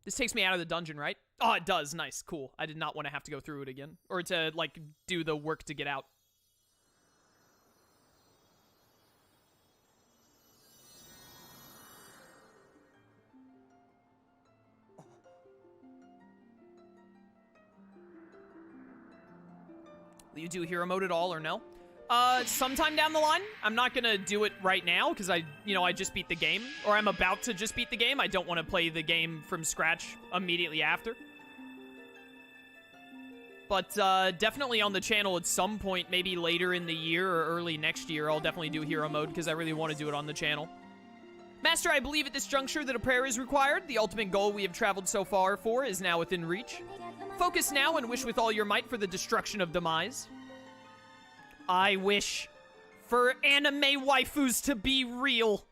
This takes me out of the dungeon, right? Oh, it does. Nice. Cool. I did not want to have to go through it again. Or to, like, do the work to get out. Will you do hero mode at all or no? Sometime down the line. I'm not gonna do it right now because I just beat the game, or I'm about to just beat the game. I don't want to play the game from scratch immediately after. But definitely on the channel at some point, maybe later in the year or early next year, I'll definitely do hero mode because I really want to do it on the channel. Master, I believe at this juncture that a prayer is required. The ultimate goal we have traveled so far for is now within reach. Focus now and wish with all your might for the destruction of Demise. I wish for anime waifus to be real.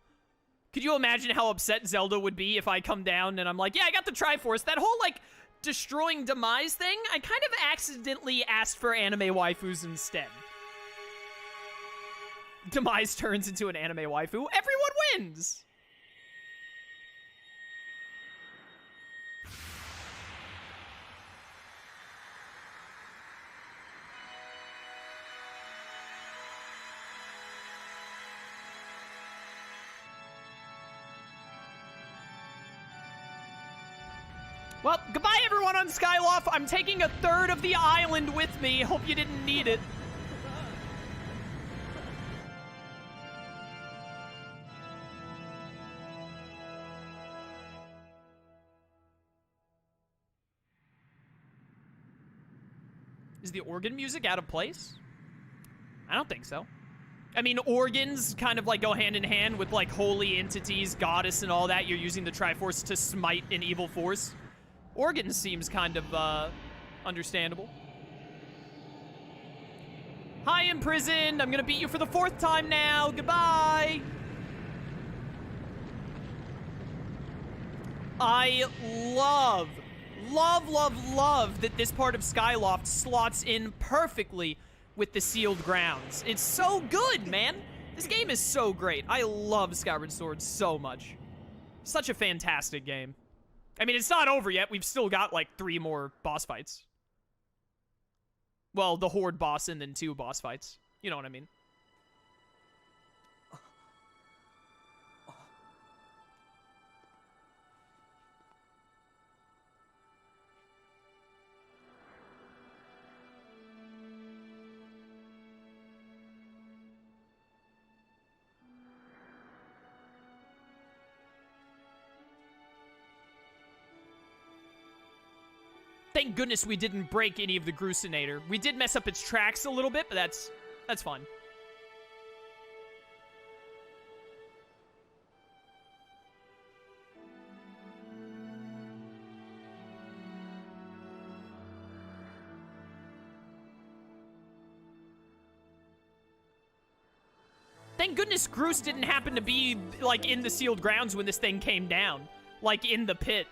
Could you imagine how upset Zelda would be if I come down and I'm like, yeah, I got the Triforce. That whole, like, destroying Demise thing, I kind of accidentally asked for anime waifus instead. Demise turns into an anime waifu. Everyone wins! Well, goodbye everyone on Skyloft. I'm taking a third of the island with me. Hope you didn't need it. Is the organ music out of place? I don't think so. I mean, organs kind of like go hand in hand with like holy entities, goddess and all that. You're using the Triforce to smite an evil force. Organs seems kind of understandable. Hi, imprisoned. I'm gonna beat you for the 4th time now. Goodbye. I love that this part of Skyloft slots in perfectly with the sealed grounds. It's so good, man. This game is so great. I love Skyward Sword so much. Such a fantastic game. I mean, it's not over yet. We've still got, like, 3 more boss fights. Well, the Horde boss and then 2 boss fights. You know what I mean. Thank goodness we didn't break any of the Grucinator. We did mess up its tracks a little bit, but that's fun. Thank goodness Groose didn't happen to be, like, in the sealed grounds when this thing came down. Like, in the pit.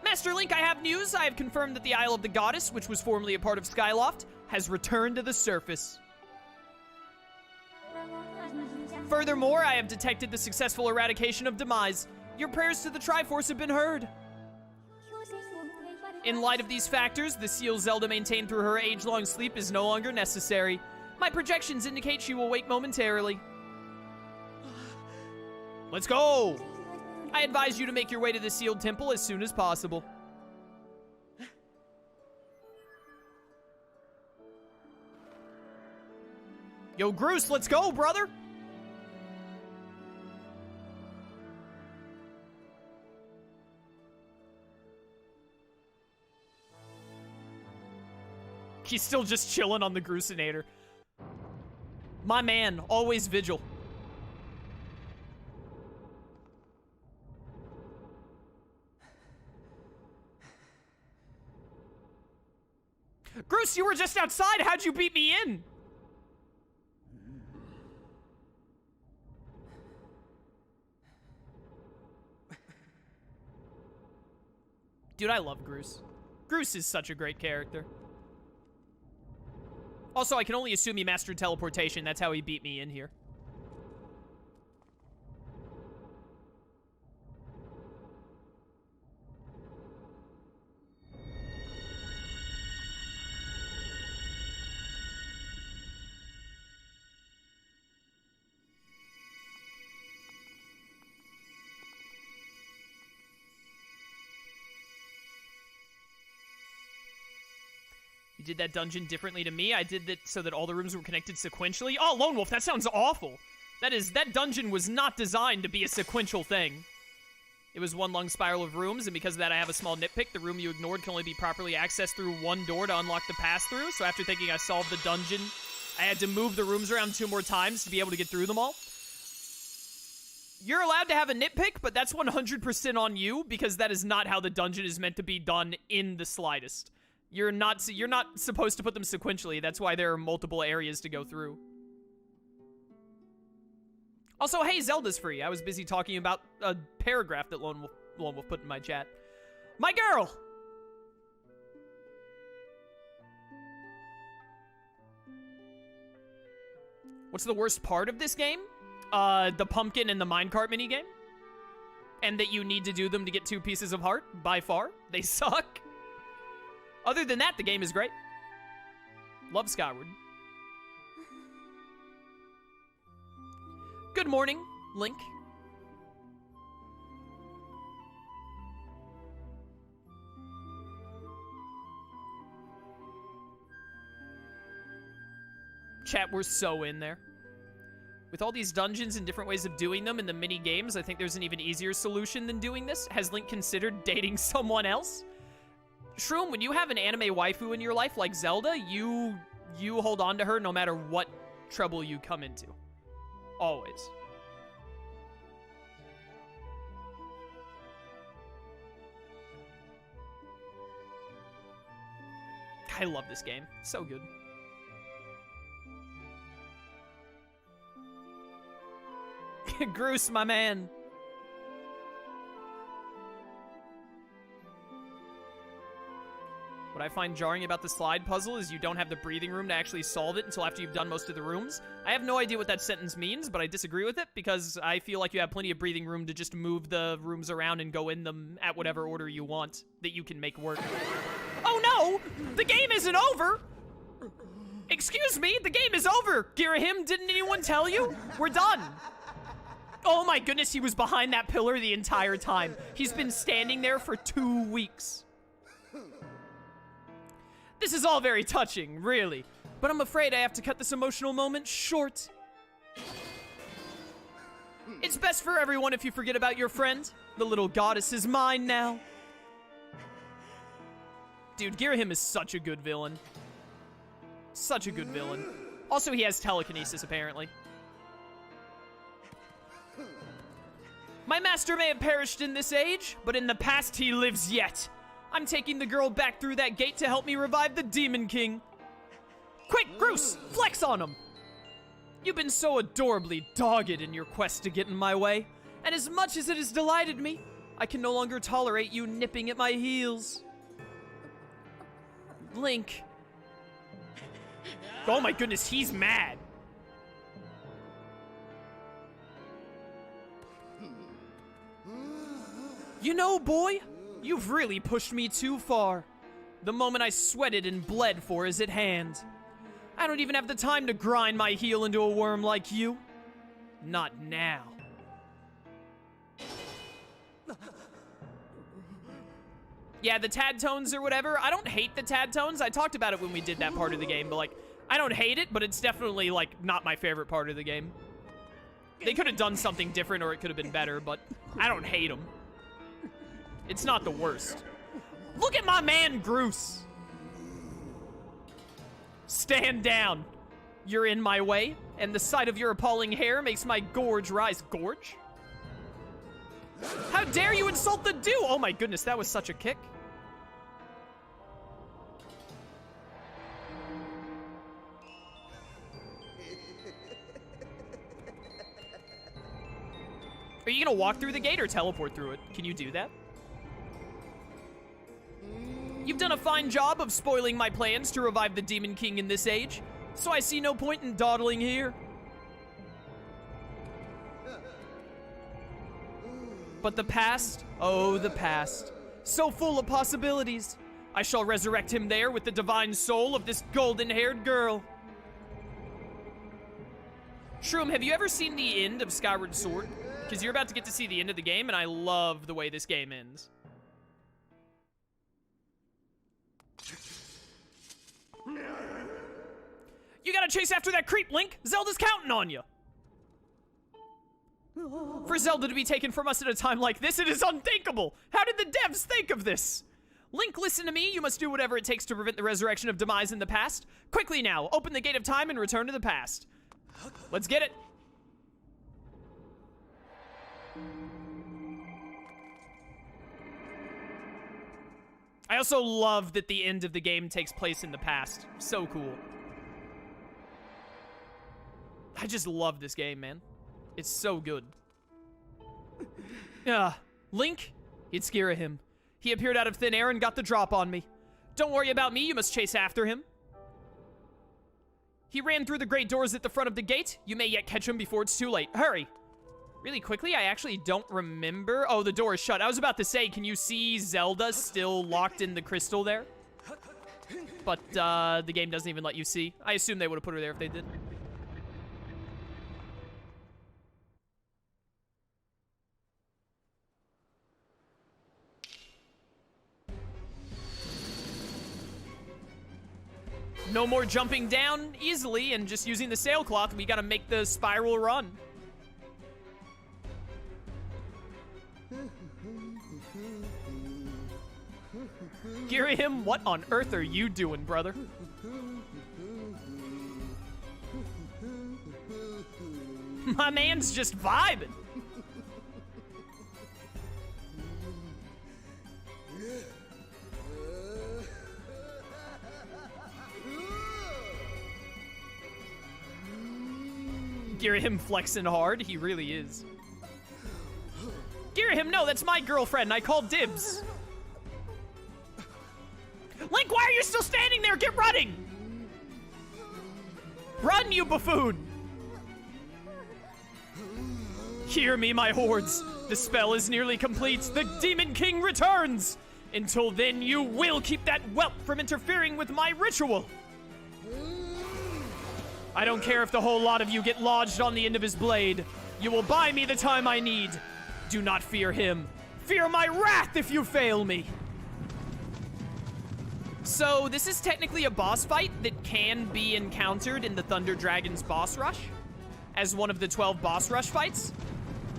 Master Link, I have news. I have confirmed that the Isle of the Goddess, which was formerly a part of Skyloft, has returned to the surface. Furthermore, I have detected the successful eradication of Demise. Your prayers to the Triforce have been heard. In light of these factors, the seal Zelda maintained through her age-long sleep is no longer necessary. My projections indicate she will wake momentarily. Let's go! I advise you to make your way to the sealed temple as soon as possible. Yo, Groose, let's go, brother! He's still just chilling on the Grucinator. My man, always vigil. Groose, you were just outside. How'd you beat me in? Dude, I love Groose. Groose is such a great character. Also, I can only assume he mastered teleportation. That's how he beat me in here. You did that dungeon differently to me. I did that so that all the rooms were connected sequentially. Oh, Lone Wolf, that sounds awful. That dungeon was not designed to be a sequential thing. It was one long spiral of rooms, and because of that I have a small nitpick. The room you ignored can only be properly accessed through one door to unlock the pass-through, so after thinking I solved the dungeon, I had to move the rooms around 2 more times to be able to get through them all. You're allowed to have a nitpick, but that's 100% on you, because that is not how the dungeon is meant to be done in the slightest. You're not supposed to put them sequentially. That's why there are multiple areas to go through. Also, hey, Zelda's free. I was busy talking about a paragraph that Lone Wolf put in my chat. My girl! What's the worst part of this game? The pumpkin and the minecart minigame. And that you need to do them to get 2 pieces of heart, by far. They suck. Other than that, the game is great. Love Skyward. Good morning, Link. Chat, we're so in there. With all these dungeons and different ways of doing them in the mini games, I think there's an even easier solution than doing this. Has Link considered dating someone else? Shroom, when you have an anime waifu in your life like Zelda, you hold on to her no matter what trouble you come into. Always. I love this game. So good. Groose, my man. What I find jarring about the slide puzzle is you don't have the breathing room to actually solve it until after you've done most of the rooms. I have no idea what that sentence means, but I disagree with it because I feel like you have plenty of breathing room to just move the rooms around and go in them at whatever order you want that you can make work. Oh no! The game isn't over! Excuse me, the game is over! Girahim, didn't anyone tell you? We're done! Oh my goodness, he was behind that pillar the entire time. He's been standing there for 2 weeks. This is all very touching, really. But I'm afraid I have to cut this emotional moment short. It's best for everyone if you forget about your friend. The little goddess is mine now. Dude, Girahim is such a good villain. Such a good villain. Also, he has telekinesis, apparently. My master may have perished in this age, but in the past he lives yet. I'm taking the girl back through that gate to help me revive the Demon King. Quick, Groose, flex on him! You've been so adorably dogged in your quest to get in my way, and as much as it has delighted me, I can no longer tolerate you nipping at my heels. Link. Oh my goodness, he's mad. You know, boy, you've really pushed me too far. The moment I sweated and bled for is at hand. I don't even have the time to grind my heel into a worm like you. Not now. Yeah, the tad tones or whatever, I don't hate the tad tones. I talked about it when we did that part of the game, but like, I don't hate it, but it's definitely like not my favorite part of the game. They could have done something different or it could have been better, but I don't hate them. It's not the worst. Look at my man, Groose. Stand down. You're in my way, and the sight of your appalling hair makes my gorge rise. Gorge? How dare you insult the dew? Oh my goodness, that was such a kick. Are you gonna walk through the gate or teleport through it? Can you do that? You've done a fine job of spoiling my plans to revive the Demon King in this age, so I see no point in dawdling here. But the past, oh, the past, so full of possibilities. I shall resurrect him there with the divine soul of this golden-haired girl. Shroom, have you ever seen the end of Skyward Sword? Because you're about to get to see the end of the game, and I love the way this game ends. You gotta chase after that creep, Link! Zelda's counting on you! For Zelda to be taken from us at a time like this, it is unthinkable! How did the devs think of this? Link, listen to me. You must do whatever it takes to prevent the resurrection of demise in the past. Quickly now, open the gate of time and return to the past. Let's get it. I also love that the end of the game takes place in the past. So cool. I just love this game, man. It's so good. Link? It's him. He appeared out of thin air and got the drop on me. Don't worry about me, you must chase after him. He ran through the great doors at the front of the gate. You may yet catch him before it's too late. Hurry. Really quickly, I actually don't remember. Oh, the door is shut. I was about to say, can you see Zelda still locked in the crystal there? But the game doesn't even let you see. I assume they would have put her there if they did. No more jumping down easily and just using the sailcloth. We gotta make the spiral run. Girahim, what on earth are you doing, brother? My man's just vibing. Girahim flexing hard. He really is. Girahim, no, that's my girlfriend. I called dibs. Link, why are you still standing there? Get running! Run, you buffoon! Hear me, my hordes. The spell is nearly complete. The Demon King returns. Until then, you will keep that whelp from interfering with my ritual. I don't care if the whole lot of you get lodged on the end of his blade. You will buy me the time I need. Do not fear him. Fear my wrath if you fail me. So, this is technically a boss fight that can be encountered in the Thunder Dragon's boss rush as one of the 12 boss rush fights,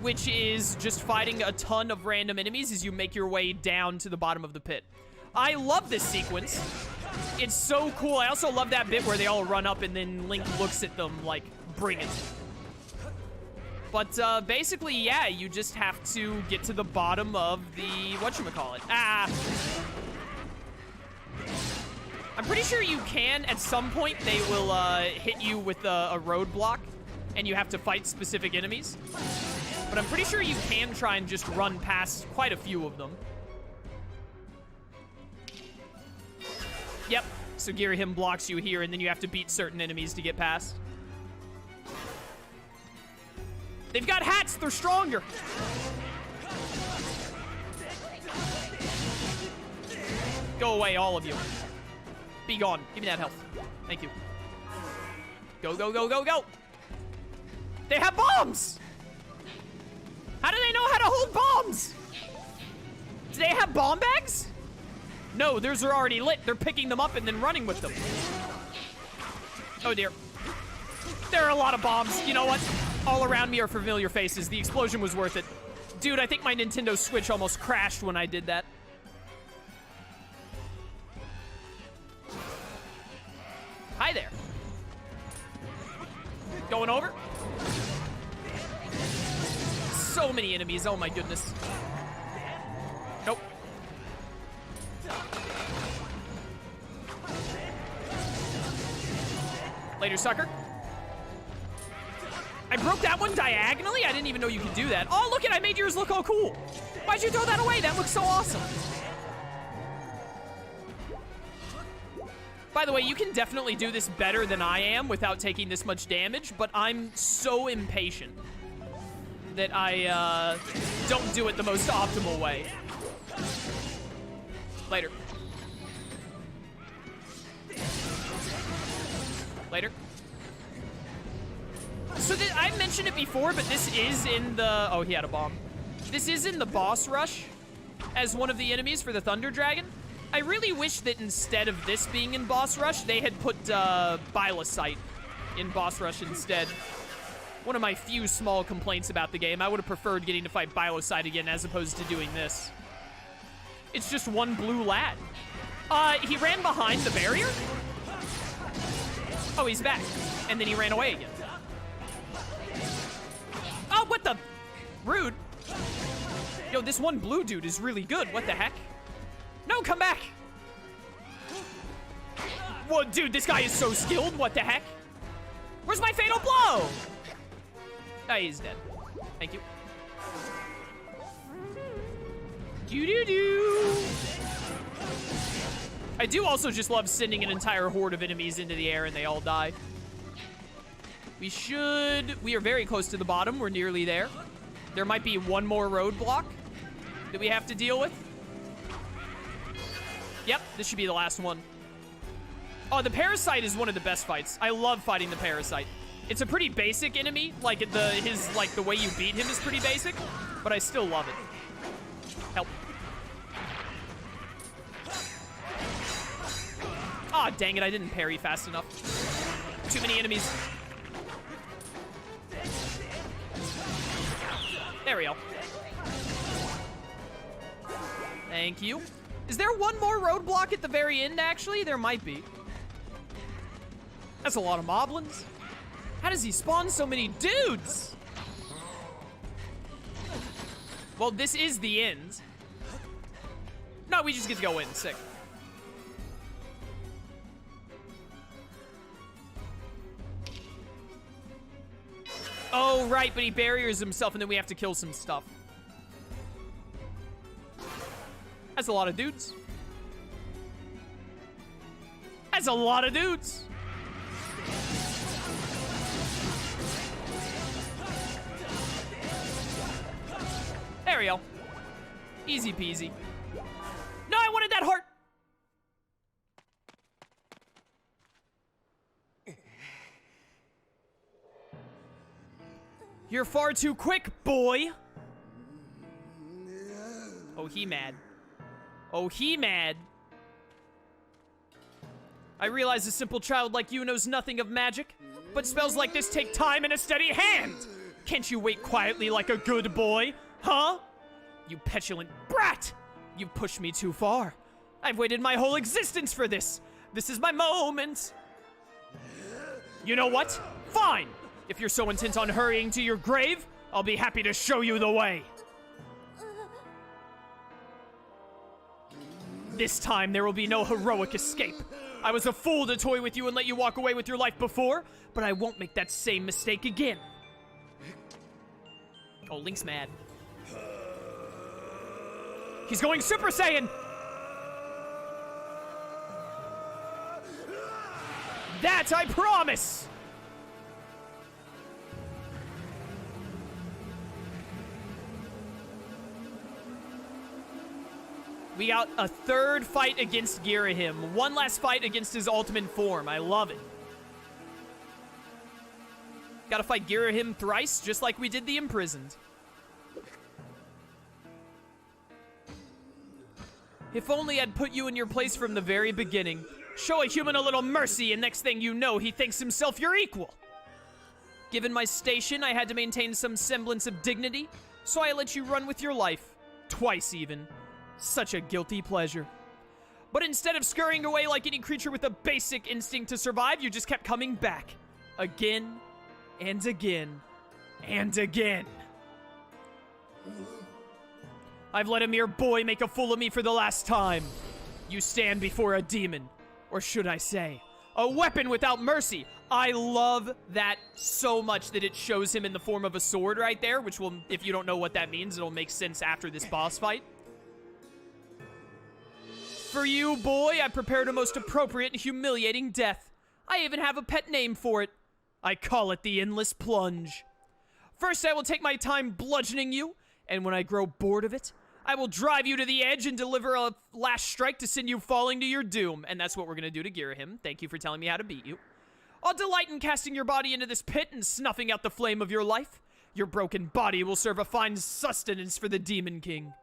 which is just fighting a ton of random enemies as you make your way down to the bottom of the pit. I love this sequence. It's so cool. I also love that bit where they all run up and then Link looks at them like, bring it. But basically, yeah, you just have to get to the bottom of the, whatchamacallit. I'm pretty sure you can, at some point, they will hit you with a roadblock, and you have to fight specific enemies. But I'm pretty sure you can try and just run past quite a few of them. Yep, so Girahim blocks you here, and then you have to beat certain enemies to get past. They've got hats, they're stronger. Go away, all of you. Be gone. Give me that health. Thank you. Go, go, go, go, go! They have bombs! How do they know how to hold bombs? Do they have bomb bags? No, theirs are already lit. They're picking them up and then running with them. Oh dear. There are a lot of bombs. You know what? All around me are familiar faces. The explosion was worth it. Dude, I think my Nintendo Switch almost crashed when I did that. Hi there. Going over. So many enemies. Oh my goodness. Nope. Later, sucker. I broke that one diagonally? I didn't even know you could do that. Oh, look it, I made yours look all cool. Why'd you throw that away? That looks so awesome. By the way, you can definitely do this better than I am without taking this much damage, but I'm so impatient that I don't do it the most optimal way. Later. Later. So I mentioned it before, but this is in the... Oh, he had a bomb. This is in the boss rush as one of the enemies for the Thunder Dragon. I really wish that instead of this being in Boss Rush, they had put Bilocite in Boss Rush instead. One of my few small complaints about the game. I would have preferred getting to fight Bilocite again as opposed to doing this. It's just one blue lad. He ran behind the barrier? Oh, he's back. And then he ran away again. Oh, what the? Rude. Yo, this one blue dude is really good. What the heck? No, come back. Whoa, dude, this guy is so skilled. What the heck? Where's my fatal blow? Oh, he's dead. Thank you. Doo-doo-doo. I do also just love sending an entire horde of enemies into the air and they all die. We are very close to the bottom. We're nearly there. There might be one more roadblock that we have to deal with. Yep, this should be the last one. Oh, the Parasite is one of the best fights. I love fighting the Parasite. It's a pretty basic enemy. Like, the way you beat him is pretty basic, but I still love it. Help. Aw, oh, dang it, I didn't parry fast enough. Too many enemies. There we go. Thank you. Is there one more roadblock at the very end, actually? There might be. That's a lot of moblins. How does he spawn so many dudes? Well, this is the end. No, we just get to go in. Sick. Oh, right, but he barriers himself and then we have to kill some stuff. That's a lot of dudes. That's a lot of dudes. There we go. Easy peasy. No, I wanted that heart. You're far too quick, boy. Oh, he mad. Oh, he mad. I realize a simple child like you knows nothing of magic, but spells like this take time and a steady hand. Can't you wait quietly like a good boy? Huh? You petulant brat! You've pushed me too far. I've waited my whole existence for this. This is my moment. You know what? Fine. If you're so intent on hurrying to your grave, I'll be happy to show you the way. This time, there will be no heroic escape. I was a fool to toy with you and let you walk away with your life before, but I won't make that same mistake again. Oh, Link's mad. He's going Super Saiyan! That I promise! We got a third fight against Girahim. One last fight against his ultimate form. I love it. Gotta fight Girahim thrice, just like we did the Imprisoned. If only I'd put you in your place from the very beginning. Show a human a little mercy, and next thing you know, he thinks himself your equal. Given my station, I had to maintain some semblance of dignity, so I let you run with your life. Twice, even. Such a guilty pleasure. But instead of scurrying away like any creature with a basic instinct to survive, you just kept coming back. Again, and again, and again. I've let a mere boy make a fool of me for the last time. You stand before a demon. Or should I say, a weapon without mercy. I love that so much that it shows him in the form of a sword right there, which will, if you don't know what that means, it'll make sense after this boss fight. For you, boy, I prepared a most appropriate and humiliating death. I even have a pet name for it. I call it the Endless Plunge. First, I will take my time bludgeoning you, and when I grow bored of it, I will drive you to the edge and deliver a last strike to send you falling to your doom. And that's what we're going to do to Girahim. Thank you for telling me how to beat you. I'll delight in casting your body into this pit and snuffing out the flame of your life. Your broken body will serve a fine sustenance for the Demon King.